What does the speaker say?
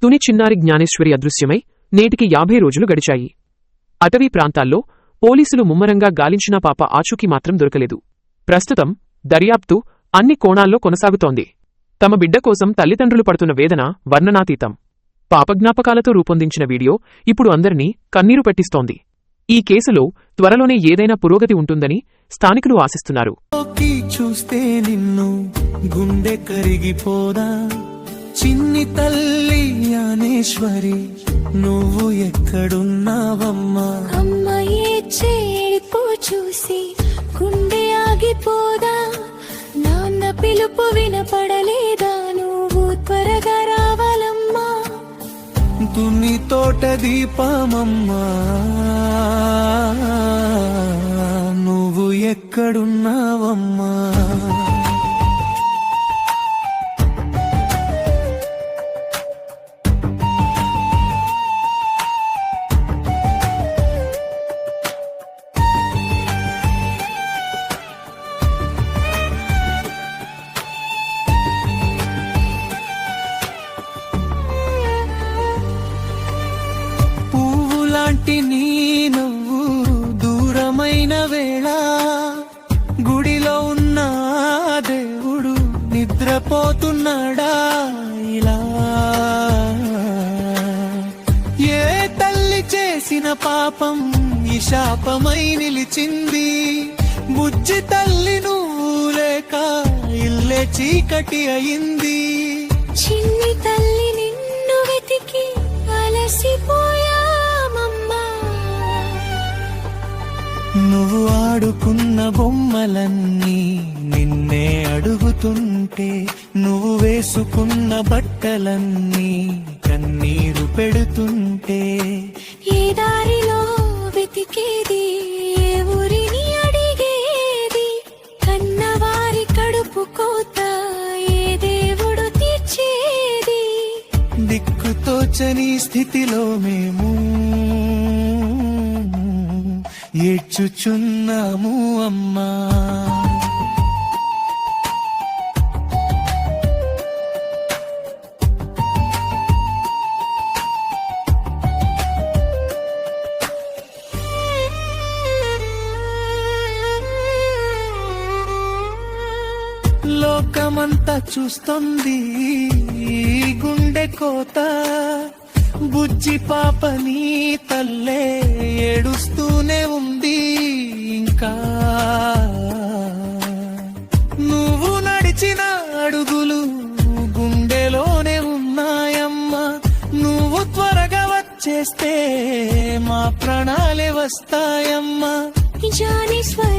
తుని చిన్నారి జ్ఞానేశ్వరి అదృశ్యమై నేటికి 50 రోజులు గడిచాయి. అటవీ ప్రాంతాల్లో పోలీసులు ముమ్మరంగా గాలించినా పాప ఆచూకీ మాత్రం దొరకలేదు. ప్రస్తుతం దర్యాప్తు అన్ని కోణాల్లో కొనసాగుతోంది. తమ బిడ్డ కోసం తల్లిదండ్రులు పడుతున్న వేదన వర్ణనాతీతం. పాప జ్ఞాపకాలతో రూపొందించిన వీడియో ఇప్పుడు అందరినీ కన్నీరు పెట్టిస్తోంది. ఈ కేసులో త్వరలోనే ఏదైనా పురోగతి ఉంటుందని స్థానికులు ఆశిస్తున్నారు. చూస్తే నిన్ను గుండె కరిగిపోదా చిన్ని తల్లి జ్ఞానేశ్వరి, నువ్వు ఎక్కడున్నావమ్మా? అమ్మాయే చేరిపో చూసి గుండె ఆగిపోదా? నాన్న పిలుపు వినపడలేదా? నువ్వు త్వరగా రావాలమ్మా. తుని తోట దీపమమ్మా, నువ్వు ఎక్కడున్నావమ్మా? పువ్వులాంటి నీ నవ్వు దూరమైన వేళ, గుడిలో ఉన్న దేవుడు నిద్రపోతున్నాడా ఇలా? ఏ తల్లి చేసిన పాపం ఈ శాపమై నిలిచింది? బుజ్జి తల్లి నువ్వు లేక ఇల్లే చీకటి అయింది. చిన్ని తల్లి నిన్ను వెతికి అలసిపోయామమ్మా. నువ్వు ఆడుకున్న బొమ్మలన్నీ నిన్నే అడుగుతుంటే, నువ్వు వేసుకున్న బట్టలన్నీ కన్నీరు పెడుతుంటే, ఏ దారిలో వెతికేది? ఏ ఊరిని అడిగేది? కన్నవారి కడుపు కోత ఏ దేవుడు తీర్చేది? దిక్కుతోచని స్థితిలో మేము ఏడ్చుచున్నాము అమ్మా. లోకమంతా చూస్తుంది గుండె కోత, బుజ్జి పాపని తల్లే ఏడుస్తూనే ఉంది ఇంకా. నువ్వు నడిచిన అడుగులు గుండెలోనే ఉన్నాయమ్మా. నువ్వు త్వరగా వచ్చేస్తే మా ప్రాణాలే వస్తాయమ్మా. జ్ఞానేశ్వరి